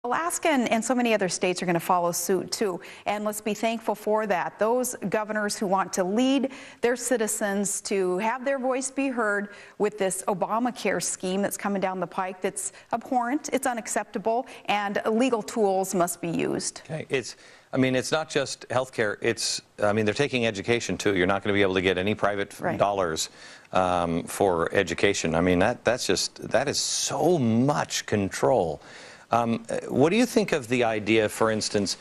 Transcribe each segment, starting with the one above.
Alaska and so many other states are going to follow suit too, and let's be thankful for that. Those governors who want to lead their citizens to have their voice be heard with this Obamacare scheme that's coming down the pike, that's abhorrent, it's unacceptable, and legal tools must be used. Okay, it's not just health care. They're taking education too. You're not going to be able to get any private dollars for education. I mean, that is so much control. What do you think of the idea, for instance,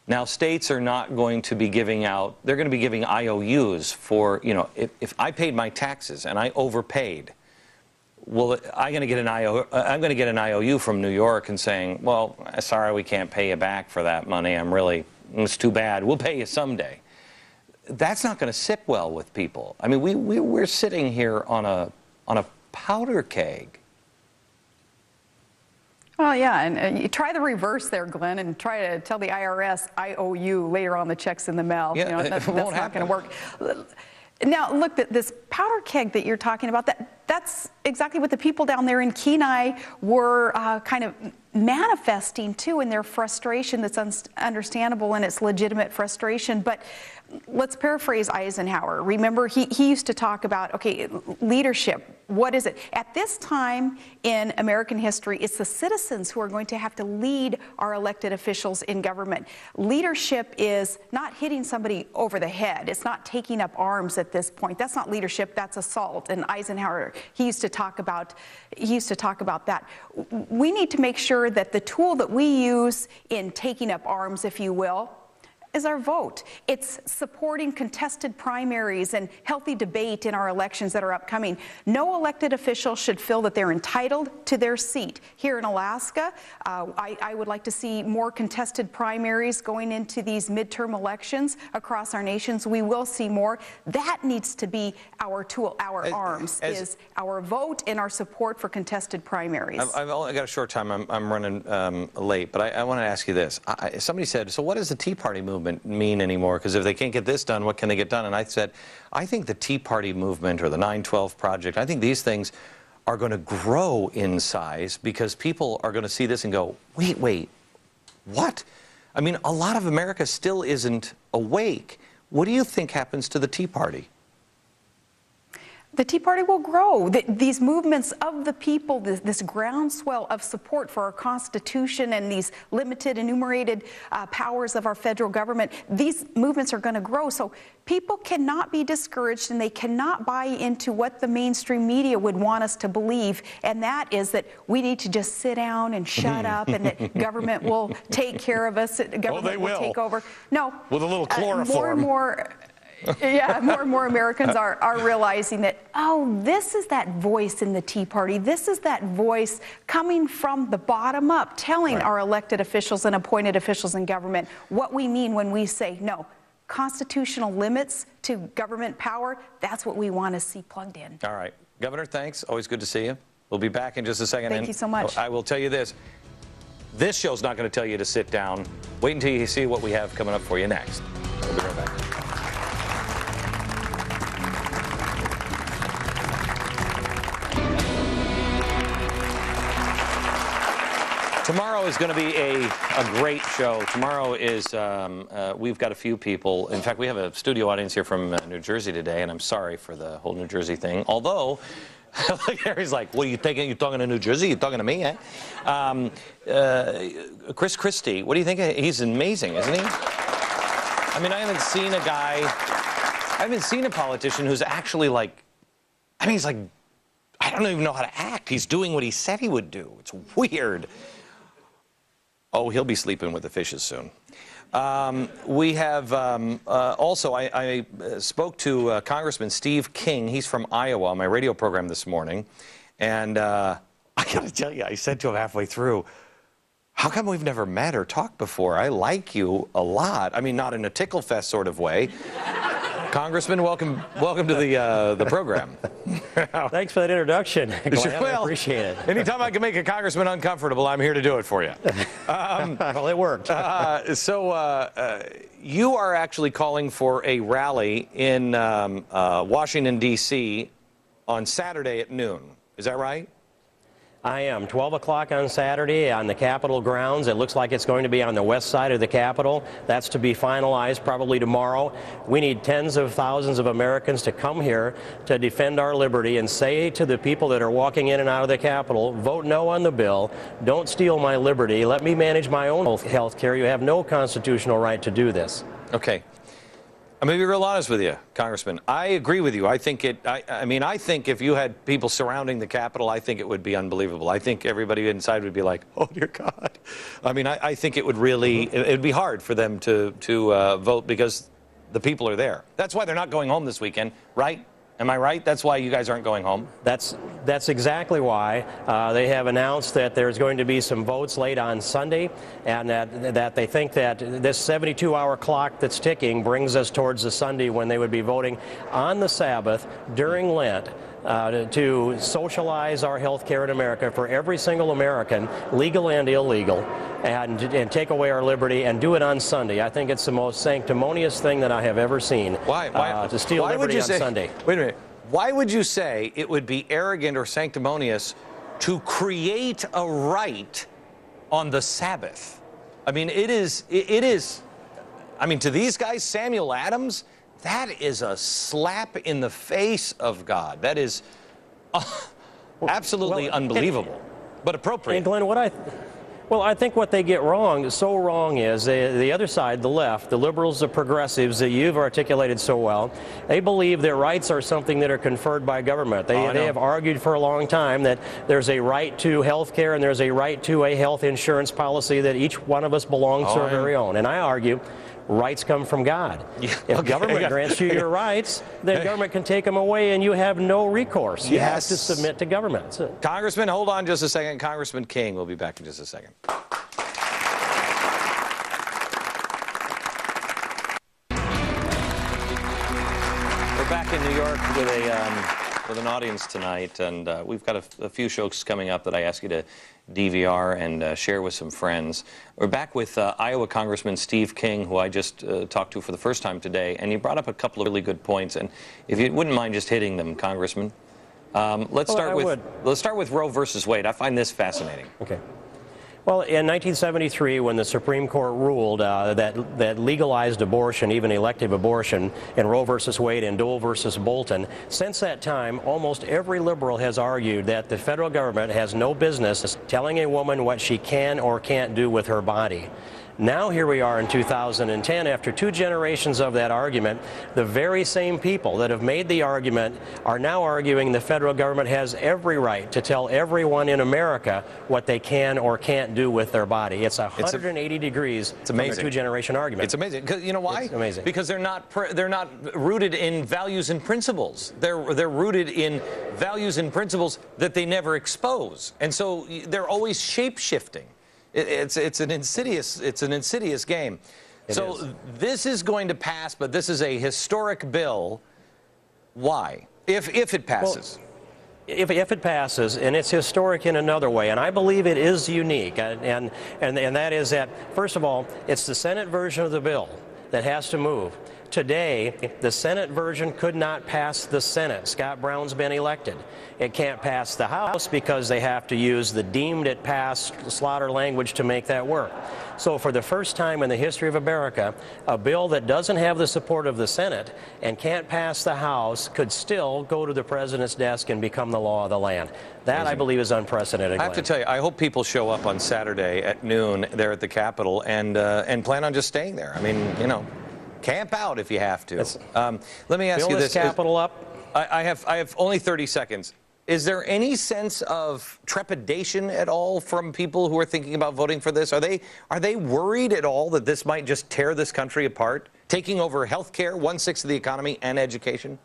now states are not going to be giving out, they're going to be giving IOUs for, if I paid my taxes and I overpaid, well, I'm going to get an IOU from New York and saying, well, sorry, we can't pay you back for that money. It's too bad. We'll pay you someday. That's not going to sit well with people. I mean, we're sitting here on a powder keg. Well, yeah, and you try the reverse there, Glenn, and try to tell the IRS I owe you later on the checks in the mail. Yeah, that's not going to work. Now, look, this powder keg that you're talking about, that's exactly what the people down there in Kenai were kind of manifesting too in their frustration. That's understandable, and it's legitimate frustration. But let's paraphrase Eisenhower. Remember, he used to talk about, okay, leadership. What is it? At this time in American history, it's the citizens who are going to have to lead our elected officials in government. Leadership is not hitting somebody over the head. It's not taking up arms at this point. That's not leadership. That's assault. And Eisenhower, he used to talk about that. We need to make sure that the tool that we use in taking up arms, if you will, is our vote. It's supporting contested primaries and healthy debate in our elections that are upcoming. No elected official should feel that they're entitled to their seat. Here in Alaska, I would like to see more contested primaries going into these midterm elections across our nations. We will see more. That needs to be our tool, our arms, is our vote and our support for contested primaries. I've only got a short time. I'm running late, but I want to ask you this. Somebody said, so what does the Tea Party movement mean anymore? Because if they can't get this done, what can they get done? And I said, I think the Tea Party movement or the 9/12 project, I think these things are going to grow in size because people are going to see this and go, wait, what? I mean, a lot of America still isn't awake. What do you think happens to the Tea Party? The Tea Party will grow. These movements of the people, this groundswell of support for our Constitution and these limited enumerated powers of our federal government, these movements are going to grow. So people cannot be discouraged, and they cannot buy into what the mainstream media would want us to believe, and that is that we need to just sit down and shut up and that government will take care of us, government will take over. No. With a little chloroform. More and more Americans are realizing that, oh, this is that voice in the Tea Party. This is that voice coming from the bottom up, telling our elected officials and appointed officials in government what we mean when we say, no, constitutional limits to government power, that's what we want to see plugged in. All right. Governor, thanks. Always good to see you. We'll be back in just a second. Thank you so much. I will tell you this. This show's not going to tell you to sit down. Wait until you see what we have coming up for you next. We'll be right back. Tomorrow is going to be a great show. Tomorrow is, we've got a few people. In fact, we have a studio audience here from New Jersey today, and I'm sorry for the whole New Jersey thing. Although, Harry's like, what are you thinking? You talking to New Jersey? You talking to me, eh? Chris Christie, what do you think? He's amazing, isn't he? I mean, I haven't seen a politician who's actually like, I mean, he's like, I don't even know how to act. He's doing what he said he would do. It's weird. Oh, he'll be sleeping with the fishes soon. We have also, I spoke to Congressman Steve King. He's from Iowa on my radio program this morning. And I got to tell you, I said to him halfway through, how come we've never met or talked before? I like you a lot. I mean, not in a tickle fest sort of way. Congressman, welcome to the program. Thanks for that introduction, Glenn. I appreciate it. Anytime I can make a congressman uncomfortable, I'm here to do it for you. Well, it worked. You are actually calling for a rally in Washington, D.C. on Saturday at noon. Is that right? I am. 12 o'clock on Saturday on the Capitol grounds. It looks like it's going to be on the west side of the Capitol. That's to be finalized probably tomorrow. We need tens of thousands of Americans to come here to defend our liberty and say to the people that are walking in and out of the Capitol, vote no on the bill. Don't steal my liberty. Let me manage my own health care. You have no constitutional right to do this. Okay. I'm going to be real honest with you, Congressman. I agree with you. I think I think if you had people surrounding the Capitol, I think it would be unbelievable. I think everybody inside would be like, oh, dear God. I mean, I think it would really, it would be hard for them to vote because the people are there. That's why they're not going home this weekend, right? Am I right? That's why you guys aren't going home? That's exactly why. They have announced that there's going to be some votes late on Sunday, and that they think that this 72-hour clock that's ticking brings us towards the Sunday when they would be voting on the Sabbath during Lent to socialize our health care in America for every single American, legal and illegal, and take away our liberty and do it on Sunday. I think it's the most sanctimonious thing that I have ever seen. Why? To steal liberty on Sunday. Wait a minute. Why would you say it would be arrogant or sanctimonious to create a right on the Sabbath? I mean, it is, I mean, to these guys, Samuel Adams, that is a slap in the face of God. That is absolutely unbelievable, but appropriate. And Glenn, I think what they get wrong, so wrong, is the other side, the left, the liberals, the progressives that you've articulated so well, they believe their rights are something that are conferred by government. They have argued for a long time that there's a right to health care and there's a right to a health insurance policy that each one of us belongs to our very own. And I argue rights come from God. If government grants you your rights, then government can take them away and you have no recourse. You have to submit to government. Congressman, hold on just a second. Congressman King, we'll be back in just a second. We're back in New York with an audience tonight, and we've got a few shows coming up that I ask you to DVR and share with some friends. We're back with Iowa Congressman Steve King, who I just talked to for the first time today, and he brought up a couple of really good points. And if you wouldn't mind just hitting them, Congressman, let's start with Roe versus Wade. I find this fascinating. Okay. Well, in 1973, when the Supreme Court ruled that legalized abortion, even elective abortion, in Roe versus Wade and Dole versus Bolton, since that time, almost every liberal has argued that the federal government has no business telling a woman what she can or can't do with her body. Now here we are in 2010, after 2 generations of that argument, the very same people that have made the argument are now arguing the federal government has every right to tell everyone in America what they can or can't do with their body. It's 180 degrees from a 2-generation argument. It's amazing. You know why? It's amazing. Because they're not rooted in values and principles. They're rooted in values and principles that they never expose. And so they're always shape-shifting. It's an insidious game. So this is going to pass, but this is a historic bill. Why? If it passes. Well, if it passes, and it's historic in another way, and I believe it is unique, and that is that, first of all, it's the Senate version of the bill that has to move. Today, the Senate version could not pass the Senate. Scott Brown's been elected. It can't pass the House because they have to use the deemed it passed slaughter language to make that work. So for the first time in the history of America, a bill that doesn't have the support of the Senate and can't pass the House could still go to the president's desk and become the law of the land. That, I believe, is unprecedented. I have to tell you, I hope people show up on Saturday at noon there at the Capitol and plan on just staying there. I mean, you know, camp out if you have to. Let me ask you this. Capitol up. I have only 30 seconds. Is there any sense of trepidation at all from people who are thinking about voting for this? Are they worried at all that this might just tear this country apart, taking over health care, 1/6 of the economy, and education?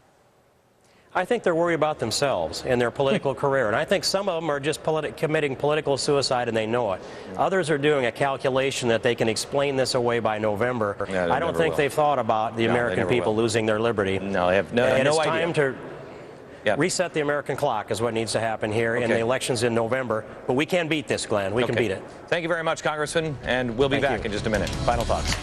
I think they're worried about themselves and their political career. And I think some of them are just committing political suicide and they know it. Others are doing a calculation that they can explain this away by November. Yeah, I don't think they've thought about the American people losing their liberty. No, they have no idea. And it's time to reset the American clock is what needs to happen here, and the election's in November. But we can beat this, Glenn. We can beat it. Thank you very much, Congressman, and we'll be back in just a minute. Final thoughts.